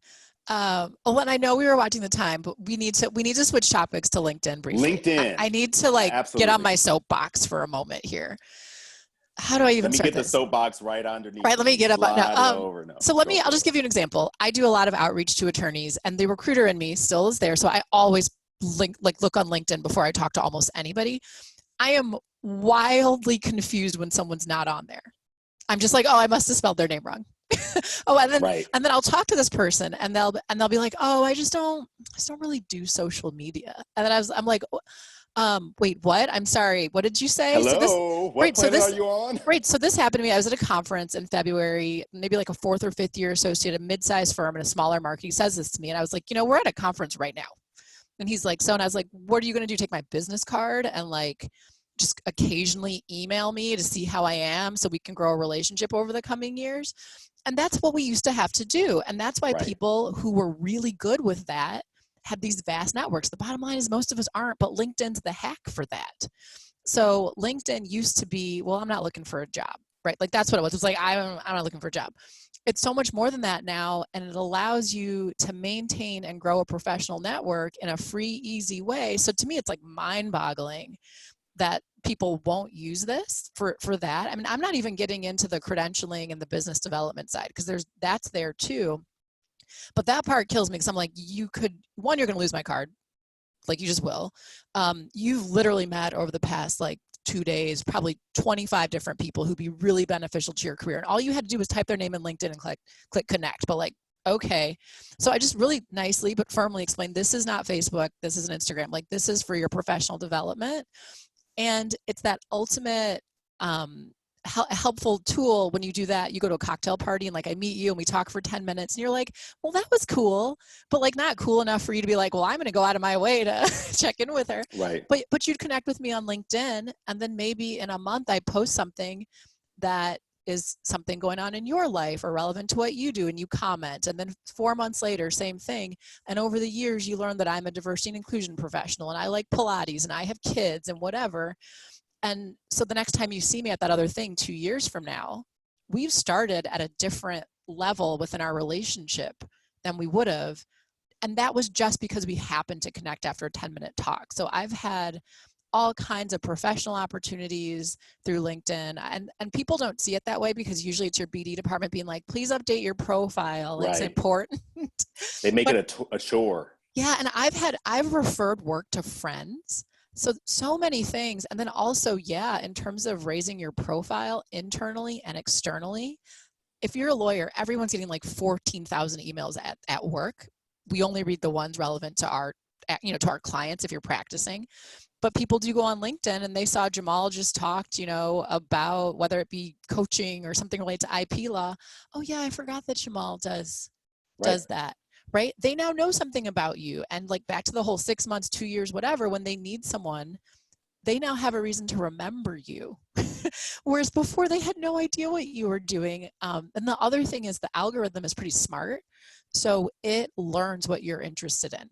And I know we were watching the time, but we need to switch topics to LinkedIn briefly. LinkedIn. I need to get on my soapbox for a moment here. How do I even start this? Let me get the soapbox right underneath. Right, let me get up. I'll just give you an example. I do a lot of outreach to attorneys, and the recruiter in me still is there. So I always look on LinkedIn before I talk to almost anybody. I am wildly confused when someone's not on there. I'm just like, oh, I must have spelled their name wrong. Oh, and then Right. I'll talk to this person, and they'll be like, oh, I just don't really do social media. And then I'm like, wait, what? I'm sorry. What did you say? So this, Hello, what right. So planet are this, you on? right. So this happened to me. I was at a conference in February, maybe like a 4th or 5th year associate, a mid-sized firm in a smaller market. He says this to me, and I was like, we're at a conference right now. And he's like, so, and I was like, what are you going to do? Take my business card and like just occasionally email me to see how I am so we can grow a relationship over the coming years? And that's what we used to have to do. And that's why Right. people who were really good with that had these vast networks. The bottom line is most of us aren't, but LinkedIn's the hack for that. So LinkedIn used to be, well, I'm not looking for a job, right? Like that's what it was. It was like, I'm not looking for a job. It's so much more than that now, and it allows you to maintain and grow a professional network in a free, easy way. So to me, it's like mind-boggling that people won't use this for that. I mean, I'm not even getting into the credentialing and the business development side, because that's there too. But that part kills me, because I'm like, you're going to lose my card. Like, you just will. You've literally met over the past like 2 days, probably 25 different people who'd be really beneficial to your career. And all you had to do was type their name in LinkedIn and click connect. But like, okay. So I just really nicely but firmly explained, this is not Facebook. This is an Instagram. Like, this is for your professional development. And it's that ultimate helpful tool. When you do that, you go to a cocktail party and like I meet you and we talk for 10 minutes and you're like, well, that was cool, but like not cool enough for you to be like, well, I'm going to go out of my way to check in with her. Right. But you'd connect with me on LinkedIn, and then maybe in a month I post something that is something going on in your life or relevant to what you do, and you comment, and then 4 months later, same thing. And over the years, you learn that I'm a diversity and inclusion professional, and I like Pilates, and I have kids, and whatever. And so the next time you see me at that other thing 2 years from now, we've started at a different level within our relationship than we would have. And that was just because we happened to connect after a 10-minute talk. So I've had all kinds of professional opportunities through LinkedIn, and people don't see it that way, because usually it's your BD department being like, please update your profile. Right. It's important. They make it a chore. Yeah. And I've referred work to friends. So many things. And then also, yeah, in terms of raising your profile internally and externally, if you're a lawyer, everyone's getting like 14,000 emails at work. We only read the ones relevant to our clients if you're practicing. But people do go on LinkedIn and they saw Jamal just talked, about whether it be coaching or something related to IP law. Oh yeah, I forgot that Jamal does that. Right? They now know something about you. And like back to the whole 6 months, 2 years, whatever, when they need someone, they now have a reason to remember you. Whereas before they had no idea what you were doing. And the other thing is the algorithm is pretty smart. So it learns what you're interested in.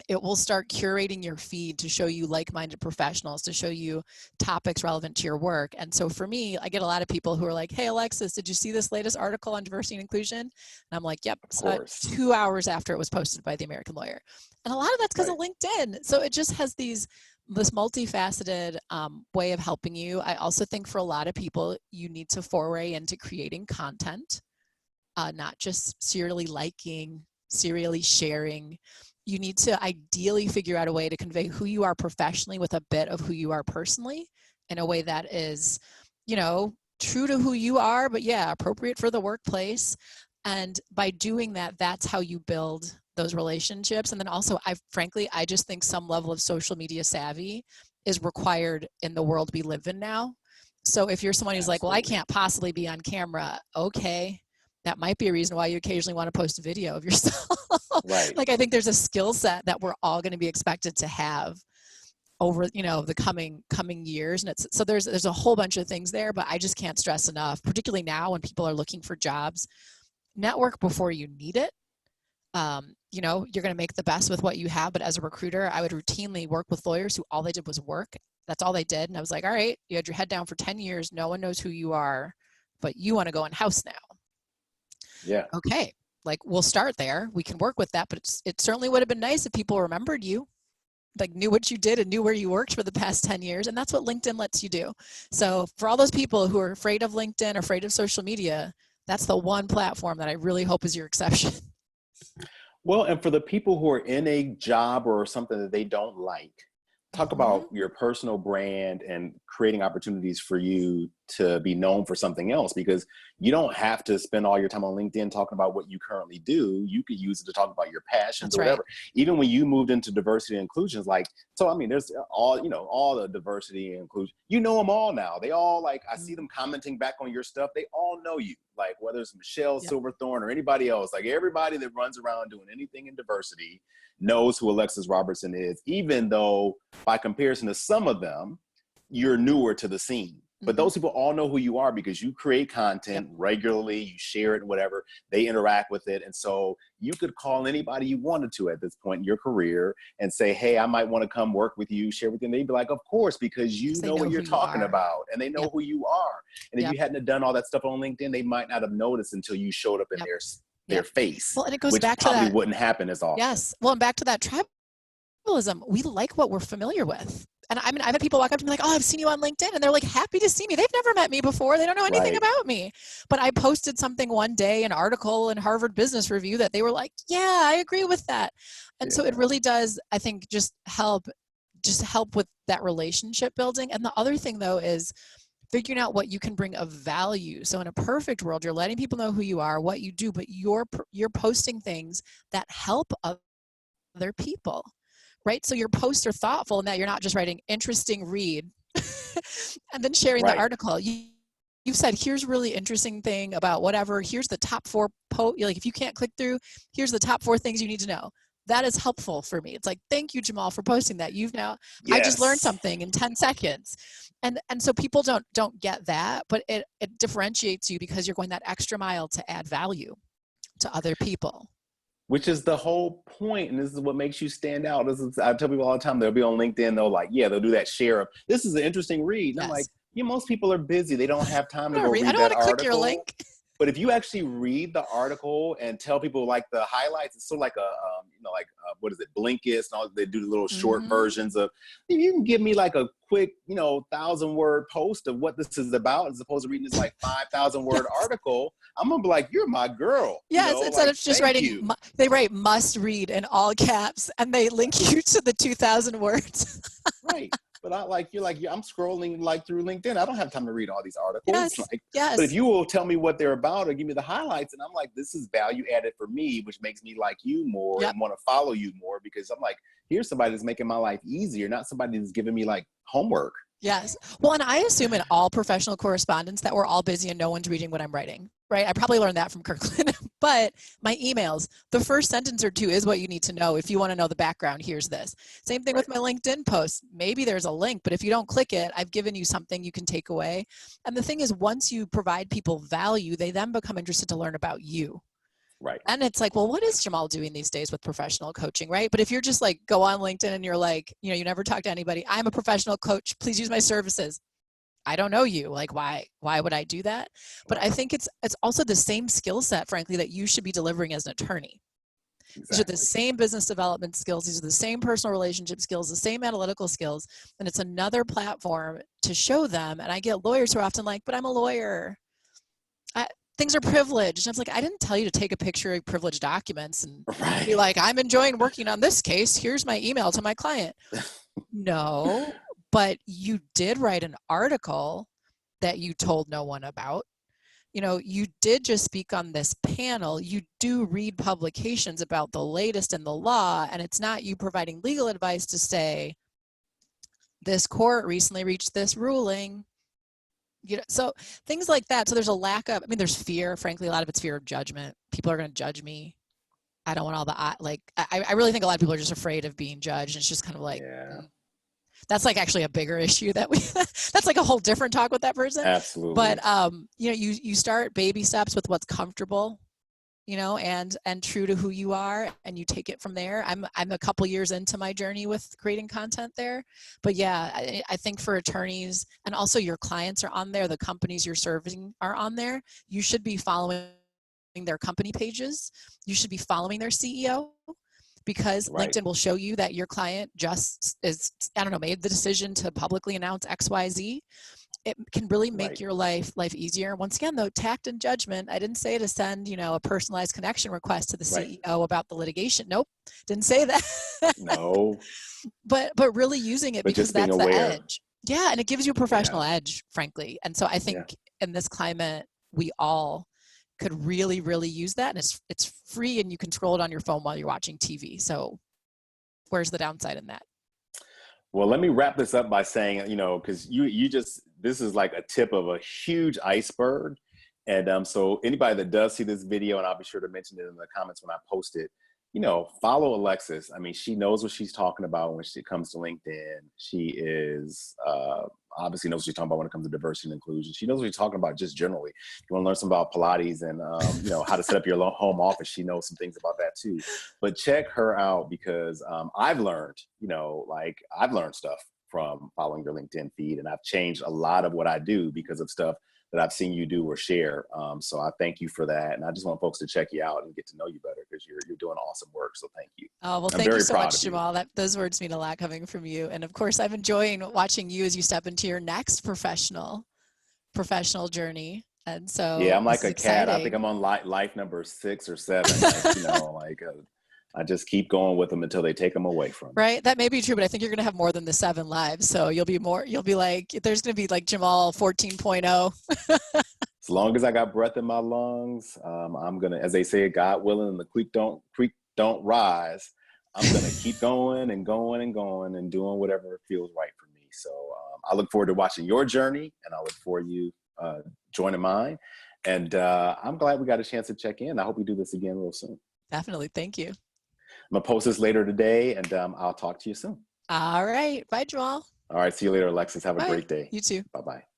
It will start curating your feed to show you like-minded professionals, to show you topics relevant to your work. And so for me, I get a lot of people who are like, hey, Alexis, did you see this latest article on diversity and inclusion? And I'm like, yep, 2 hours after it was posted by the American Lawyer. And a lot of that's because of LinkedIn. So it just has this multifaceted way of helping you. I also think for a lot of people, you need to foray into creating content, not just serially liking, serially sharing. You need to ideally figure out a way to convey who you are professionally with a bit of who you are personally, in a way that is, true to who you are, but yeah, appropriate for the workplace. And by doing that, that's how you build those relationships. And then also, I just think some level of social media savvy is required in the world we live in now. So if you're someone who's like, well, I can't possibly be on camera, okay, that might be a reason why you occasionally want to post a video of yourself. Right. Like, I think there's a skill set that we're all going to be expected to have over, the coming years. And so there's a whole bunch of things there, but I just can't stress enough, particularly now when people are looking for jobs, network before you need it. You're going to make the best with what you have. But as a recruiter, I would routinely work with lawyers who all they did was work. That's all they did. And I was like, all right, you had your head down for 10 years. No one knows who you are, but you want to go in-house now. Yeah. Okay. Like, we'll start there. We can work with that, but it certainly would have been nice if people remembered you, like knew what you did and knew where you worked for the past 10 years. And that's what LinkedIn lets you do. So for all those people who are afraid of LinkedIn, afraid of social media, that's the one platform that I really hope is your exception. Well, and for the people who are in a job or something that they don't like, talk about your personal brand and creating opportunities for you to be known for something else, because you don't have to spend all your time on LinkedIn talking about what you currently do. You could use it to talk about your passions or whatever. Even when you moved into diversity and inclusion, like, so I mean, there's all, you know, all the diversity and inclusion, you know them all now. They all, like, I see them commenting back on your stuff. They all know you, like whether it's Michelle Silverthorne or anybody else, like everybody that runs around doing anything in diversity knows who Alexis Robertson is, even though by comparison to some of them, you're newer to the scene. But those people all know who you are because you create content regularly, you share it, whatever, they interact with it. And so you could call anybody you wanted to at this point in your career and say, hey, I might want to come work with you, share with you. And they'd be like, of course, because you know what you're talking about and they know who you are. And if you hadn't done all that stuff on LinkedIn, they might not have noticed until you showed up in their face. Well, and it goes which back to probably that. Wouldn't happen as often. Yes. Well, and back to that tribalism. We like what we're familiar with. And I mean, I've had people walk up to me like, oh, I've seen you on LinkedIn. And they're like happy to see me. They've never met me before. They don't know anything about me. But I posted something one day, an article in Harvard Business Review that they were like, yeah, I agree with that. And so it really does, I think, just help with that relationship building. And the other thing though is figuring out what you can bring of value. So in a perfect world, you're letting people know who you are, what you do, but you're posting things that help other people. Right? So your posts are thoughtful in that you're not just writing interesting read and then sharing the article. You've said, here's a really interesting thing about whatever. Here's the top 4 like if you can't click through, here's the top 4 things you need to know. That is helpful for me. It's like, thank you, Jamal, for posting that. You've now, I just learned something in 10 seconds. And so people don't get that, but it differentiates you because you're going that extra mile to add value to other people. Which is the whole point, and this is what makes you stand out. I tell people all the time, they'll be on LinkedIn, they'll do that share of, this is an interesting read. And I'm like, most people are busy. They don't have time to go read that article. I don't want to click your link. But if you actually read the article and tell people like the highlights, it's sort of like what is it, Blinkist, and all, they do the little short versions of, you can give me like a quick, 1,000-word post of what this is about, as opposed to reading this like 5,000-word article. I'm gonna be like, you're my girl. Yes, instead of just writing, they write must read in all caps, and they link you to the 2,000 words. Right. But I'm scrolling like through LinkedIn. I don't have time to read all these articles. But if you will tell me what they're about or give me the highlights, and I'm like, this is value added for me, which makes me like you more and want to follow you more, because I'm like, here's somebody that's making my life easier, not somebody that's giving me like homework. Yes. Well, and I assume in all professional correspondence that we're all busy and no one's reading what I'm writing, right? I probably learned that from Kirkland, but my emails, the first sentence or two is what you need to know. If you want to know the background, here's this. Same thing with my LinkedIn posts. Maybe there's a link, but if you don't click it, I've given you something you can take away. And the thing is, once you provide people value, they then become interested to learn about you. Right. And it's like, well, what is Jamal doing these days with professional coaching, right? But if you're just like, go on LinkedIn and you're like, you never talk to anybody. I'm a professional coach. Please use my services. I don't know you. Like, why would I do that? But I think it's also the same skill set, frankly, that you should be delivering as an attorney. Exactly. These are the same business development skills. These are the same personal relationship skills, the same analytical skills. And it's another platform to show them. And I get lawyers who are often like, but I'm a lawyer. Things are privileged. And it's like, I didn't tell you to take a picture of privileged documents and be like, I'm enjoying working on this case. Here's my email to my client. No, but you did write an article that you told no one about. You did just speak on this panel. You do read publications about the latest in the law, and it's not you providing legal advice to say, this court recently reached this ruling. So things like that. So there's a lack of, there's fear, frankly, a lot of it's fear of judgment. People are going to judge me. I don't want all the, I really think a lot of people are just afraid of being judged. And it's just kind of like, that's like actually a bigger issue that's like a whole different talk with that person. Absolutely. But, you start baby steps with what's comfortable, and true to who you are, and you take it from there. I'm a couple years into my journey with creating content there, but yeah, I think for attorneys, and also your clients are on there, the companies you're serving are on there, you should be following their company pages. You should be following their CEO, because LinkedIn will show you that your client just made the decision to publicly announce XYZ. It can really make your life easier. Once again, though, tact and judgment. I didn't say to send, a personalized connection request to the CEO about the litigation. Nope, didn't say that. No. But really using it, because that's the edge. Yeah, and it gives you a professional Yeah. edge, frankly. And so I think in this climate, we all could really, really use that. And it's free and you control it on your phone while you're watching TV. So where's the downside in that? Well, let me wrap this up by saying, because this is like a tip of a huge iceberg. And so anybody that does see this video, and I'll be sure to mention it in the comments when I post it, follow Alexis. I mean, she knows what she's talking about when it comes to LinkedIn. She is obviously knows what she's talking about when it comes to diversity and inclusion. She knows what she's talking about just generally. You want to learn some about Pilates and, how to set up your home office. She knows some things about that too. But check her out because I've learned, I've learned stuff from following your LinkedIn feed, and I've changed a lot of what I do because of stuff that I've seen you do or share. So I thank you for that. And I just want folks to check you out and get to know you better because you're doing awesome work. So thank you. Oh, well, thank you so much, Jamal. Those words mean a lot coming from you. And of course, I'm enjoying watching you as you step into your next professional journey. And so yeah, I'm like a exciting. cat. I think I'm on life number 6 or 7. I just keep going with them until they take them away from me. Right. That may be true, but I think you're going to have more than the 7 lives. So you'll be like, there's going to be like Jamal 14.0. As long as I got breath in my lungs, I'm going to, as they say, God willing, and the creek don't rise. I'm going to keep going and going and going and doing whatever feels right for me. So I look forward to watching your journey, and I look forward to you joining mine. And I'm glad we got a chance to check in. I hope we do this again real soon. Definitely. Thank you. I'm going to post this later today, and I'll talk to you soon. All right. Bye, Jamal. All right. See you later, Alexis. Have a great day. You too. Bye-bye.